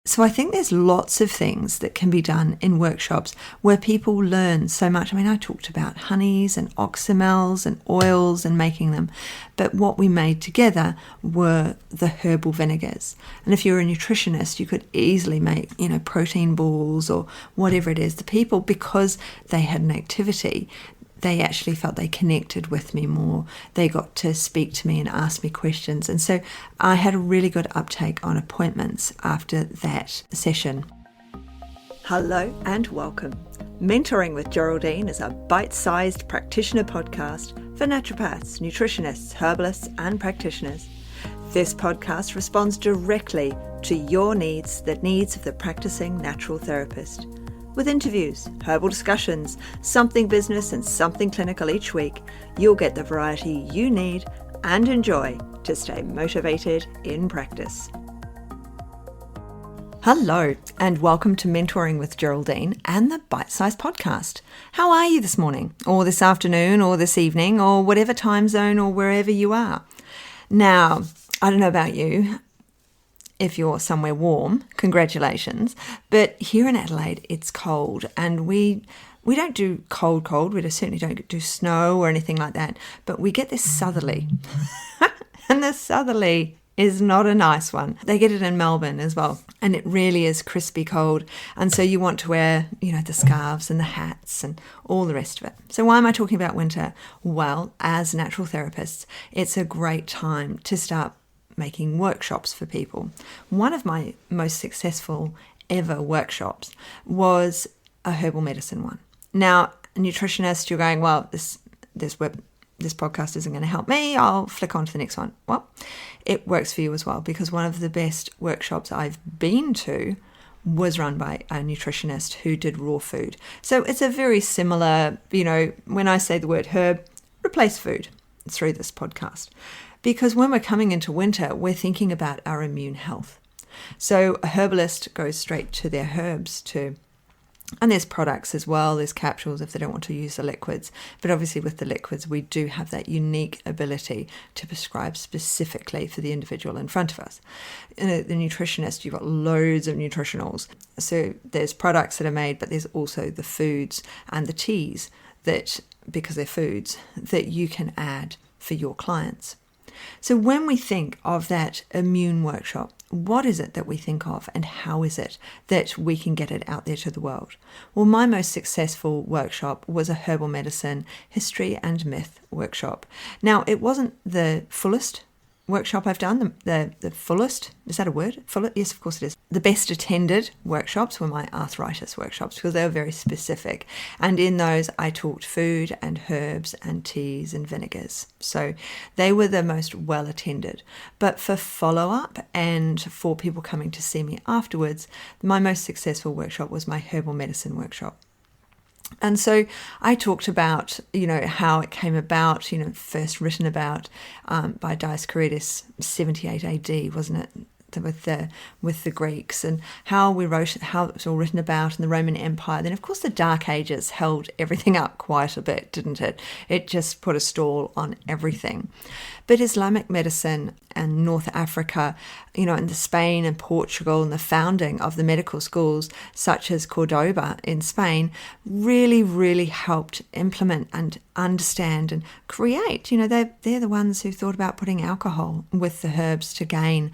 So I think there's lots of things that can be done in workshops where people learn so much. I mean, I talked about honeys and oxymels and oils and making them, but what we made together were the herbal vinegars. And if you're a nutritionist, you could easily make, protein balls or whatever it is. The people, because they had an activity, they actually felt they connected with me more. They got to speak to me and ask me questions. And so I had a really good uptake on appointments after that session. Hello and welcome. Mentoring with Geraldine is a bite-sized practitioner podcast for naturopaths, nutritionists, herbalists, and practitioners. This podcast responds directly to your needs, the needs of the practicing natural therapist. With interviews, herbal discussions, something business and something clinical each week, you'll get the variety you need and enjoy to stay motivated in practice. Hello and welcome to Mentoring with Geraldine and the Bite Size Podcast. How are you this morning or this afternoon or this evening or whatever time zone or wherever you are? Now, I don't know about you. If you're somewhere warm, congratulations. But here in Adelaide, it's cold, and we don't do cold. We certainly don't do snow or anything like that. But we get this southerly, and the southerly is not a nice one. They get it in Melbourne as well, and it really is crispy cold. And so you want to wear, the scarves and the hats and all the rest of it. So why am I talking about winter? Well, as natural therapists, it's a great time to start making workshops for people. One of my most successful ever workshops was a herbal medicine one. Now, a nutritionist, you're going, well, this podcast isn't going to help me. I'll flick on to the next one. Well, it works for you as well, because one of the best workshops I've been to was run by a nutritionist who did raw food. So it's a very similar, when I say the word herb, replace food through this podcast. Because when we're coming into winter, we're thinking about our immune health. So a herbalist goes straight to their herbs and there's products as well, there's capsules if they don't want to use the liquids. But obviously with the liquids, we do have that unique ability to prescribe specifically for the individual in front of us. The nutritionist, you've got loads of nutritionals. So there's products that are made, but there's also the foods and the teas that, because they're foods, that you can add for your clients. So when we think of that immune workshop, what is it that we think of and how is it that we can get it out there to the world? Well, my most successful workshop was a herbal medicine history and myth workshop. Now, it wasn't the fullest workshop I've done, the fullest, is that a word? Full? Yes, of course it is. The best attended workshops were my arthritis workshops because they were very specific. And in those, I talked food and herbs and teas and vinegars. So they were the most well attended. But for follow-up and for people coming to see me afterwards, my most successful workshop was my herbal medicine workshop. And so I talked about, how it came about, first written about by Dioscorides, 78 AD, wasn't it? With the Greeks, and how it was all written about in the Roman Empire. Then, of course, the Dark Ages held everything up quite a bit, didn't it? It just put a stall on everything. But Islamic medicine and North Africa, and the Spain and Portugal and the founding of the medical schools such as Cordoba in Spain really, really helped implement and understand and create. They're the ones who thought about putting alcohol with the herbs to gain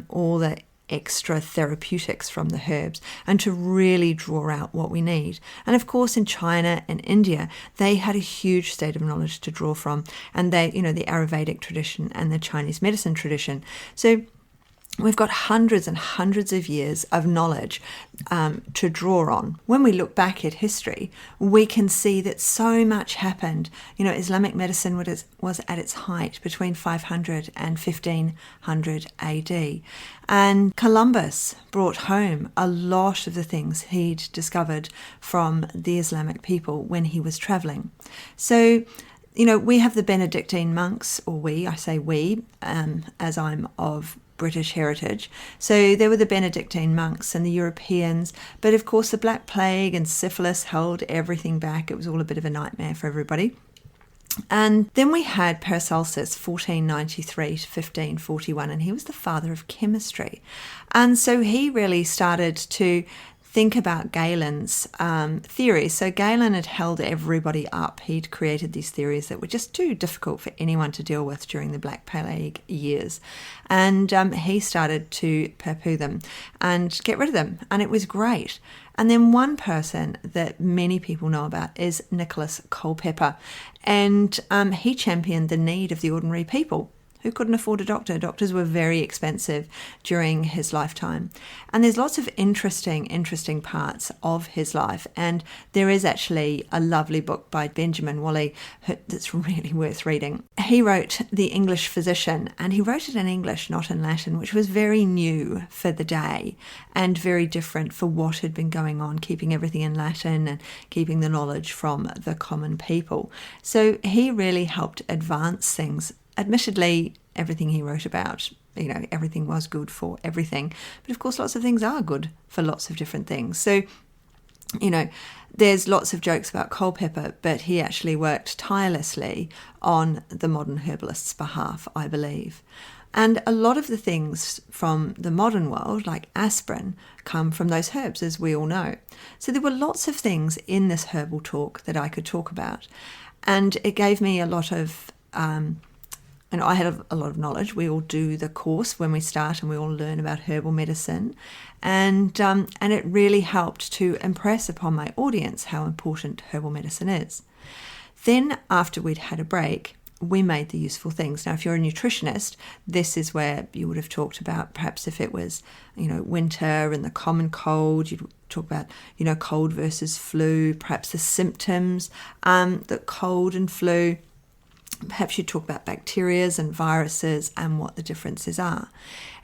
all the extra therapeutics from the herbs and to really draw out what we need. And of course, in China and India, they had a huge state of knowledge to draw from, and they, the Ayurvedic tradition and the Chinese medicine tradition. So we've got hundreds and hundreds of years of knowledge to draw on. When we look back at history, we can see that so much happened. Islamic medicine was at its height between 500 and 1500 AD. And Columbus brought home a lot of the things he'd discovered from the Islamic people when he was traveling. So, we have the Benedictine monks, or I say we, as I'm of British heritage. So there were the Benedictine monks and the Europeans, but of course the Black Plague and syphilis held everything back. It was all a bit of a nightmare for everybody. And then we had Paracelsus, 1493 to 1541, and he was the father of chemistry. And so he really started to think about Galen's theories. So Galen had held everybody up. He'd created these theories that were just too difficult for anyone to deal with during the Black Plague years. And he started to poo-poo them and get rid of them. And it was great. And then one person that many people know about is Nicholas Culpeper. And he championed the need of the ordinary people who couldn't afford a doctor. Doctors were very expensive during his lifetime. And there's lots of interesting parts of his life. And there is actually a lovely book by Benjamin Woolley that's really worth reading. He wrote The English Physician, and he wrote it in English, not in Latin, which was very new for the day and very different for what had been going on, keeping everything in Latin and keeping the knowledge from the common people. So he really helped advance things. Admittedly, everything he wrote about, everything was good for everything. But of course, lots of things are good for lots of different things. So, there's lots of jokes about Culpeper, but he actually worked tirelessly on the modern herbalist's behalf, I believe. And a lot of the things from the modern world, like aspirin, come from those herbs, as we all know. So there were lots of things in this herbal talk that I could talk about. And it gave me a lot of... and I had a lot of knowledge. We all do the course when we start, and we all learn about herbal medicine. And it really helped to impress upon my audience how important herbal medicine is. Then, after we'd had a break, we made the useful things. Now, if you're a nutritionist, this is where you would have talked about, perhaps if it was, winter and the common cold, you'd talk about, cold versus flu, perhaps the symptoms that cold and flu. Perhaps you talk about bacteria and viruses and what the differences are.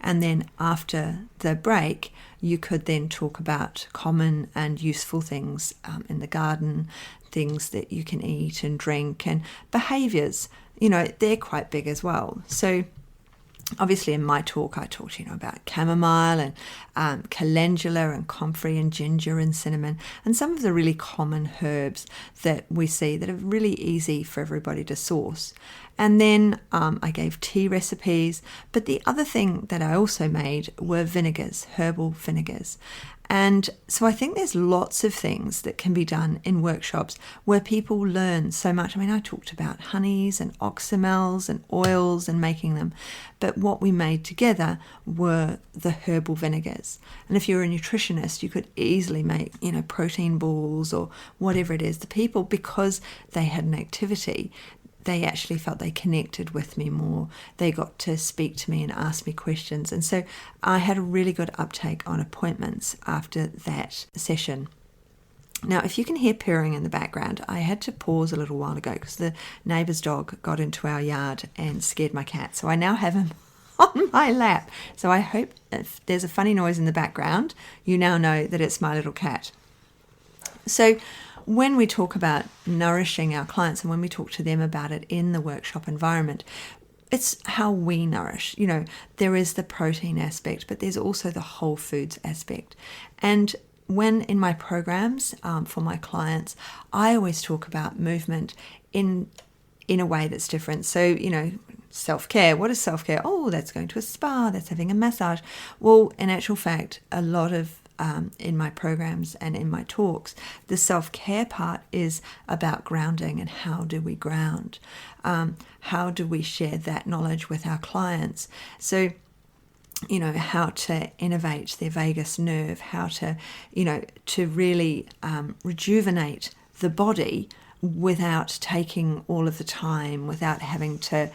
And then after the break, you could then talk about common and useful things in the garden, things that you can eat and drink, and behaviours. They're quite big as well. So obviously in my talk, I talked, about chamomile and calendula and comfrey and ginger and cinnamon and some of the really common herbs that we see that are really easy for everybody to source. And then I gave tea recipes. But the other thing that I also made were vinegars, herbal vinegars. And so I think there's lots of things that can be done in workshops where people learn so much. I talked about honeys and oxymels and oils and making them. But what we made together were the herbal vinegars. And if you're a nutritionist, you could easily make, protein balls or whatever it is. The people, because they had an activity, they actually felt they connected with me more. They got to speak to me and ask me questions. And so I had a really good uptake on appointments after that session. Now, if you can hear purring in the background, I had to pause a little while ago because the neighbour's dog got into our yard and scared my cat. So I now have him on my lap. So I hope if there's a funny noise in the background, you now know that it's my little cat. So when we talk about nourishing our clients and when we talk to them about it in the workshop environment, it's how we nourish. There is the protein aspect, but there's also the whole foods aspect. And when in my programs for my clients, I always talk about movement in a way that's different. So, self-care. What is self-care? Oh, that's going to a spa, that's having a massage. Well, in actual fact, a lot of in my programs and in my talks, the self-care part is about grounding and how do we ground? How do we share that knowledge with our clients? So, how to innovate their vagus nerve, how to, to really rejuvenate the body without taking all of the time, without having to,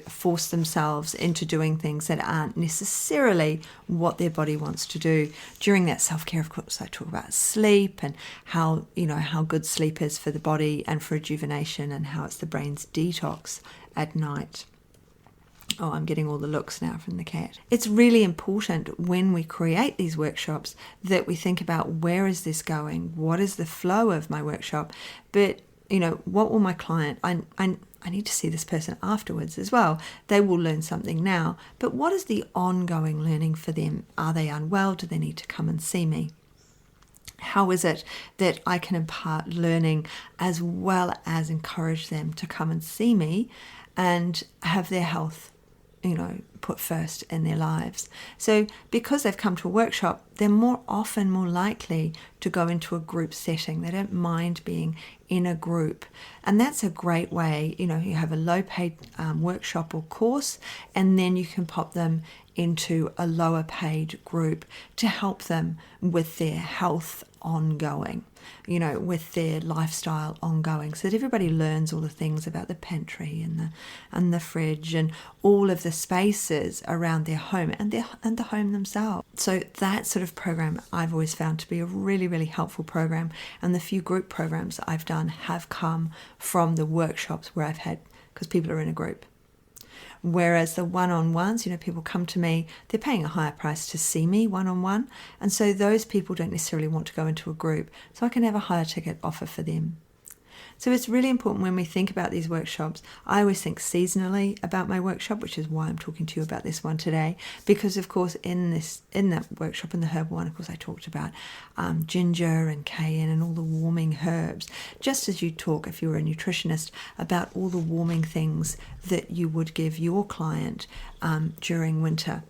force themselves into doing things that aren't necessarily what their body wants to do. During that self-care, of course, I talk about sleep and how, how good sleep is for the body and for rejuvenation and how it's the brain's detox at night. Oh, I'm getting all the looks now from the cat. It's really important when we create these workshops that we think about where is this going? What is the flow of my workshop? But, what will my client... I need to see this person afterwards as well. They will learn something now. But what is the ongoing learning for them? Are they unwell? Do they need to come and see me? How is it that I can impart learning as well as encourage them to come and see me and have their health, put first in their lives? So because they've come to a workshop, they're more likely to go into a group setting. They don't mind being in a group. And that's a great way, you have a low paid workshop or course, and then you can pop them into a lower paid group to help them with their health ongoing, with their lifestyle ongoing, so that everybody learns all the things about the pantry and the fridge and all of the spaces around their home and the home themselves. So that sort of program I've always found to be a really, really helpful program, and the few group programs that I've done have come from the workshops where I've had, because people are in a group. Whereas the one-on-ones, people come to me, they're paying a higher price to see me one-on-one, and so those people don't necessarily want to go into a group, so I can have a higher ticket offer for them. So it's really important when we think about these workshops. I always think seasonally about my workshop, which is why I'm talking to you about this one today, because of course in that workshop, in the herb one, of course I talked about ginger and cayenne and all the warming herbs, just as you talk, if you're a nutritionist, about all the warming things that you would give your client during winter,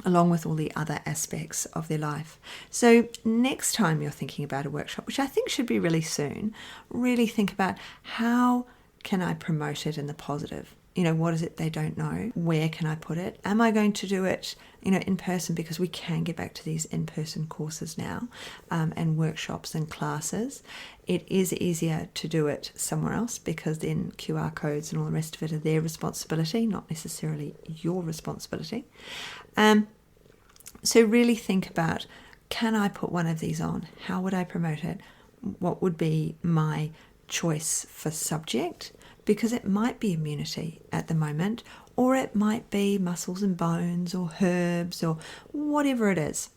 along with all the other aspects of their life. So next time you're thinking about a workshop, which I think should be really soon, really think about, how can I promote it in the positive? What is it they don't know? Where can I put it? Am I going to do it, in person? Because we can get back to these in-person courses now, and workshops and classes. It is easier to do it somewhere else, because then QR codes and all the rest of it are their responsibility, not necessarily your responsibility. So really think about, can I put one of these on? How would I promote it? What would be my choice for subject? Because it might be immunity at the moment, or it might be muscles and bones, or herbs, or whatever it is.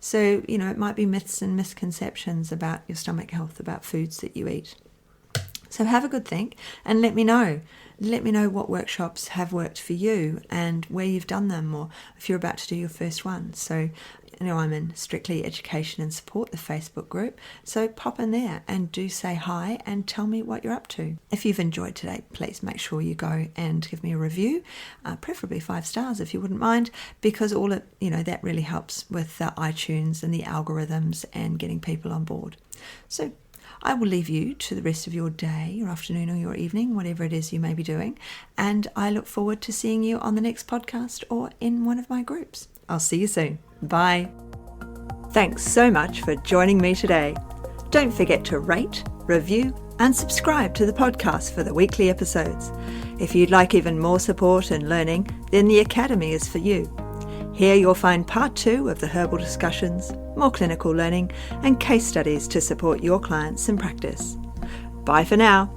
So, it might be myths and misconceptions about your stomach health, about foods that you eat. So have a good think and let me know. Let me know what workshops have worked for you and where you've done them, or if you're about to do your first one. So, I'm in Strictly Education and Support, the Facebook group. So pop in there and do say hi and tell me what you're up to. If you've enjoyed today, please make sure you go and give me a review, preferably 5 stars if you wouldn't mind, because all it, that really helps with the iTunes and the algorithms and getting people on board. So I will leave you to the rest of your day, your afternoon, or your evening, whatever it is you may be doing. And I look forward to seeing you on the next podcast or in one of my groups. I'll see you soon. Bye. Thanks so much for joining me today. Don't forget to rate, review, and subscribe to the podcast for the weekly episodes. If you'd like even more support and learning, then the Academy is for you. Here you'll find part 2 of the herbal discussions, more clinical learning, and case studies to support your clients in practice. Bye for now.